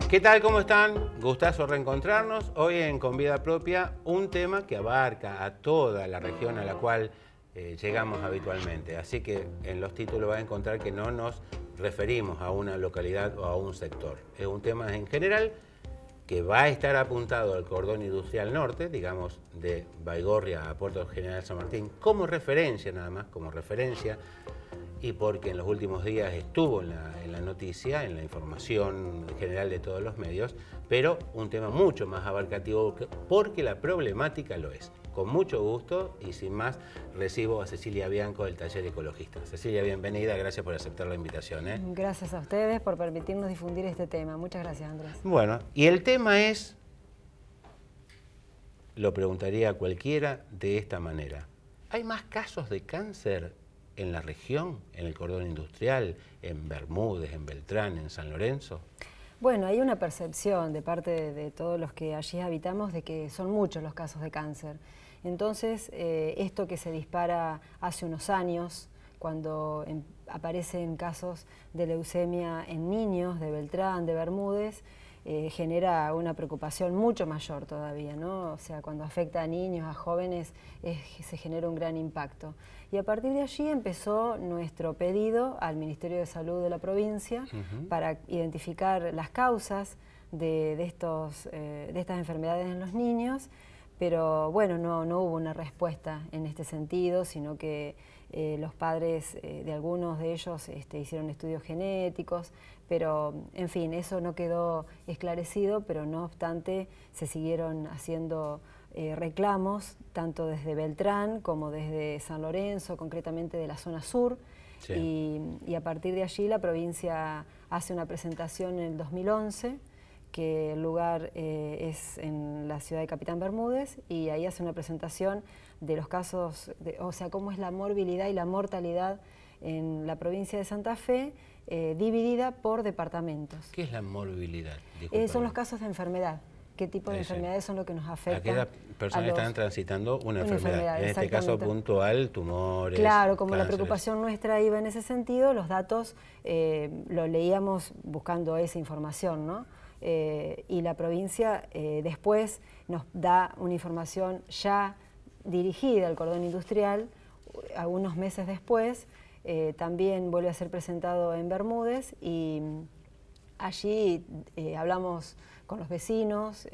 ¿Qué tal? ¿Cómo están? Gustazo reencontrarnos. Hoy en Con Vida Propia, un tema que abarca a toda la región a la cual llegamos habitualmente. Así que en los títulos va a encontrar que no nos referimos a una localidad o a un sector. Es un tema en general que va a estar apuntado al cordón industrial norte, digamos de Baigorria a Puerto General San Martín, como referencia nada más, como referencia, y porque en los últimos días estuvo en la noticia, en la información general de todos los medios, pero un tema mucho más abarcativo porque la problemática lo es. Con mucho gusto y sin más recibo a Cecilia Bianco del Taller Ecologista. Cecilia, bienvenida, gracias por aceptar la invitación. Gracias a ustedes por permitirnos difundir este tema. Muchas gracias, Andrés. Bueno, y el tema es, lo preguntaría a cualquiera de esta manera. ¿Hay más casos de cáncer en la región, en el cordón industrial, en Bermúdez, en Beltrán, en San Lorenzo? Bueno, hay una percepción de parte de todos los que allí habitamos de que son muchos los casos de cáncer. Entonces, esto que se dispara hace unos años, cuando aparecen casos de leucemia en niños de Beltrán, de Bermúdez, genera una preocupación mucho mayor todavía, ¿no? O sea, cuando afecta a niños, a jóvenes, se genera un gran impacto. Y a partir de allí empezó nuestro pedido al Ministerio de Salud de la provincia para identificar las causas de estas enfermedades en los niños, pero bueno, no hubo una respuesta en este sentido, sino que los padres de algunos de ellos hicieron estudios genéticos, pero en fin, eso no quedó esclarecido, pero no obstante se siguieron haciendo reclamos, tanto desde Beltrán como desde San Lorenzo, concretamente de la zona sur, sí. Y a partir de allí la provincia hace una presentación en el 2011, que el lugar es en la ciudad de Capitán Bermúdez, y ahí hace una presentación de los casos, o sea, cómo es la morbilidad y la mortalidad en la provincia de Santa Fe, dividida por departamentos. ¿Qué es la morbilidad? Son los casos de enfermedad. ¿Qué tipo de enfermedades son lo que nos afectan? Aquellas personas están transitando una enfermedad, en este caso puntual, tumores. Claro, como cánceres. La preocupación nuestra iba en ese sentido, los datos lo leíamos buscando esa información, ¿no? Y la provincia después nos da una información ya dirigida al cordón industrial, algunos meses después, también vuelve a ser presentado en Bermúdez y allí hablamos con los vecinos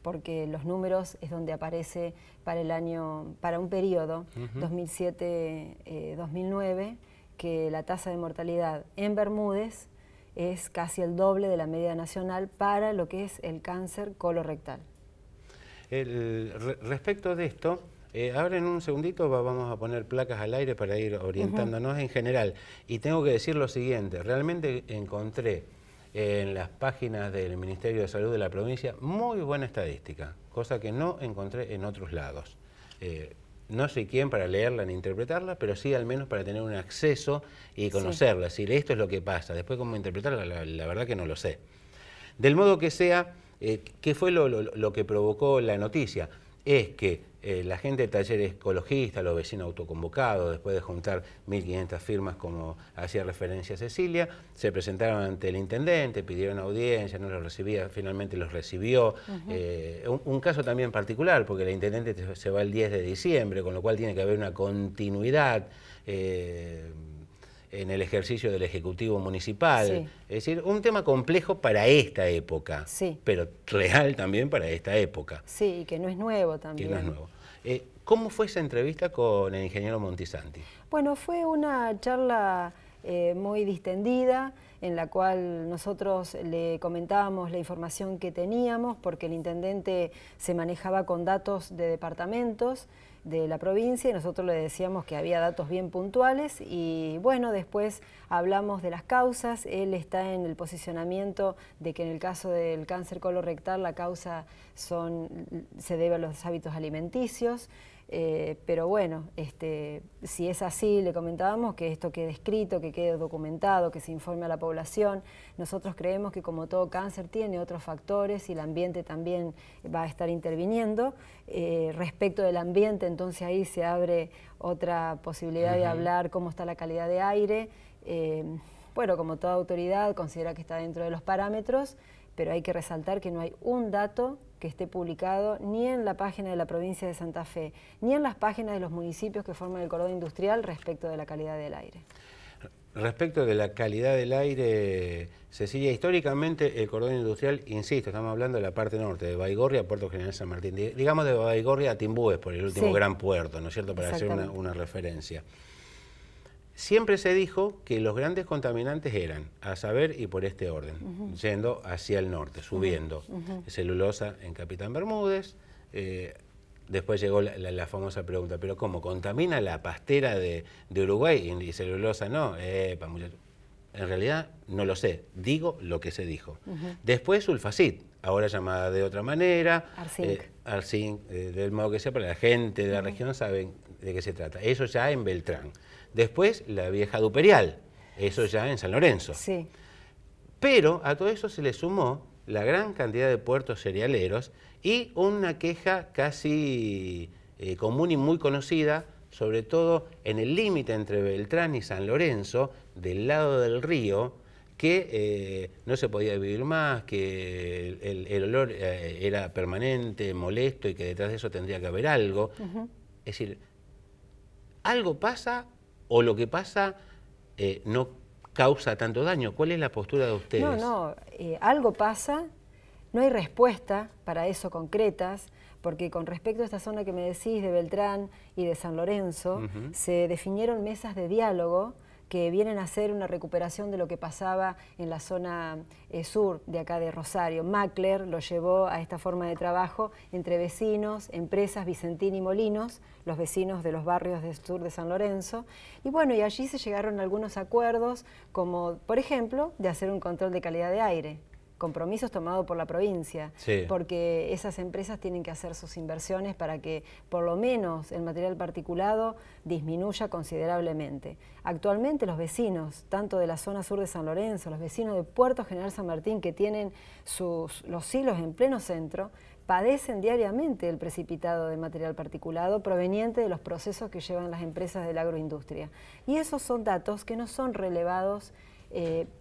porque los números es donde aparece para el año, para un periodo 2007-2009, que la tasa de mortalidad en Bermúdez es casi el doble de la media nacional para lo que es el cáncer colorectal. Respecto de esto, ahora en un segundito vamos a poner placas al aire para ir orientándonos en general. Y tengo que decir lo siguiente, realmente encontré en las páginas del Ministerio de Salud de la provincia muy buena estadística, cosa que no encontré en otros lados. No soy quien para leerla ni interpretarla, pero sí al menos para tener un acceso y conocerla. Sí. Es decir, esto es lo que pasa. Después cómo interpretarla, la verdad que no lo sé. Del modo que sea, ¿qué fue lo que provocó la noticia? Es que la gente de talleres ecologistas, los vecinos autoconvocados, después de juntar 1.500 firmas, como hacía referencia Cecilia, se presentaron ante el intendente, pidieron audiencia, no los recibía, finalmente los recibió. Un caso también particular, porque el intendente se va el 10 de diciembre, con lo cual tiene que haber una continuidad en el ejercicio del Ejecutivo Municipal. Sí. Es decir, un tema complejo para esta época, pero real también para esta época. Sí, y que no es nuevo también. Que no es nuevo. ¿Cómo fue esa entrevista con el ingeniero Montisanti? Bueno, fue una charla muy distendida, en la cual nosotros le comentábamos la información que teníamos, porque el intendente se manejaba con datos de departamentos de la provincia y nosotros le decíamos que había datos bien puntuales y bueno, después hablamos de las causas. Él está en el posicionamiento de que en el caso del cáncer colorectal la causa se debe a los hábitos alimenticios. Pero bueno, si es así, le comentábamos que esto quede escrito, que quede documentado, que se informe a la población. Nosotros creemos que como todo cáncer tiene otros factores y el ambiente también va a estar interviniendo. Respecto del ambiente, entonces ahí se abre otra posibilidad de hablar cómo está la calidad de aire. Bueno, como toda autoridad considera que está dentro de los parámetros, pero hay que resaltar que no hay un dato que esté publicado ni en la página de la provincia de Santa Fe, ni en las páginas de los municipios que forman el cordón industrial respecto de la calidad del aire. Respecto de la calidad del aire, Cecilia, históricamente el cordón industrial, insisto, estamos hablando de la parte norte, de Baigorria a Puerto General San Martín, digamos de Baigorria a Timbúes, por el último gran puerto, ¿no es cierto?, para hacer una referencia. Siempre se dijo que los grandes contaminantes eran, a saber, y por este orden, yendo hacia el norte, subiendo, celulosa en Capitán Bermúdez. Después llegó la famosa pregunta, ¿pero cómo? ¿Contamina la pastera de Uruguay y celulosa no? En realidad no lo sé, digo lo que se dijo. Después sulfacid, ahora llamada de otra manera. Arzinc, del modo que sea, para la gente de la región saben de qué se trata. Eso ya en Beltrán. Después la vieja Duperial, eso ya en San Lorenzo. Sí. Pero a todo eso se le sumó la gran cantidad de puertos cerealeros y una queja casi común y muy conocida, sobre todo en el límite entre Beltrán y San Lorenzo, del lado del río, que no se podía vivir más, que el olor era permanente, molesto y que detrás de eso tendría que haber algo. Es decir, algo pasa o lo que pasa no causa tanto daño. ¿Cuál es la postura de ustedes? Algo pasa, no hay respuesta para eso concretas, porque con respecto a esta zona que me decís de Beltrán y de San Lorenzo, se definieron mesas de diálogo que vienen a hacer una recuperación de lo que pasaba en la zona sur de acá de Rosario. Mackler lo llevó a esta forma de trabajo entre vecinos, empresas, Vicentín y Molinos, los vecinos de los barrios del sur de San Lorenzo. Y bueno, y allí se llegaron a algunos acuerdos, como por ejemplo, de hacer un control de calidad de aire. Compromisos tomados por la provincia, porque esas empresas tienen que hacer sus inversiones para que por lo menos el material particulado disminuya considerablemente. Actualmente los vecinos, tanto de la zona sur de San Lorenzo, los vecinos de Puerto General San Martín, que tienen los silos en pleno centro, padecen diariamente el precipitado de material particulado proveniente de los procesos que llevan las empresas de la agroindustria. Y esos son datos que no son relevados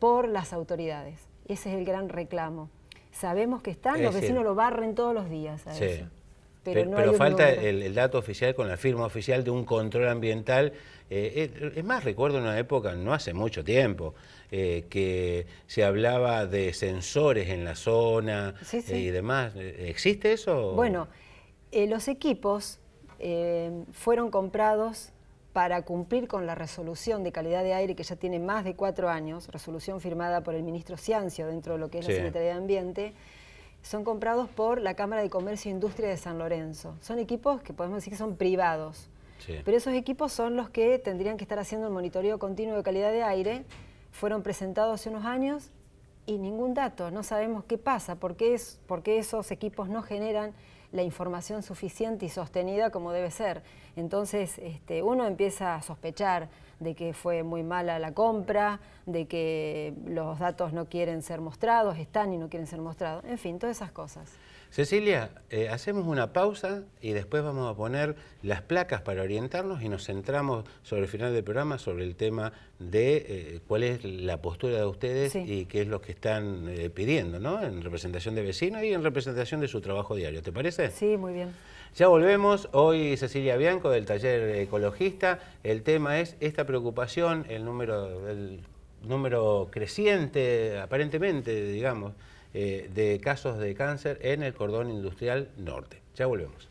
por las autoridades. Ese es el gran reclamo. Sabemos que están, los vecinos lo barren todos los días a eso. Pero falta el dato oficial con la firma oficial de un control ambiental. Es más, recuerdo una época, no hace mucho tiempo, que se hablaba de sensores en la zona y demás. ¿Existe eso? Bueno, los equipos fueron comprados para cumplir con la resolución de calidad de aire que ya tiene más de 4 años, resolución firmada por el ministro Ciancio dentro de lo que es la Secretaría de Ambiente. Son comprados por la Cámara de Comercio e Industria de San Lorenzo. Son equipos que podemos decir que son privados, pero esos equipos son los que tendrían que estar haciendo el monitoreo continuo de calidad de aire. Fueron presentados hace unos años y ningún dato, no sabemos qué pasa, por qué esos equipos no generan la información suficiente y sostenida como debe ser. Entonces uno empieza a sospechar de que fue muy mala la compra, de que los datos no quieren ser mostrados, están y no quieren ser mostrados, en fin, todas esas cosas. Cecilia, hacemos una pausa y después vamos a poner las placas para orientarnos y nos centramos sobre el final del programa, sobre el tema de cuál es la postura de ustedes y qué es lo que están pidiendo, ¿no? En representación de vecinos y en representación de su trabajo diario. ¿Te parece? Sí, muy bien. Ya volvemos. Hoy Cecilia Bianco del Taller Ecologista. El tema es esta preocupación, el número creciente, aparentemente, digamos, de casos de cáncer en el cordón industrial norte. Ya volvemos.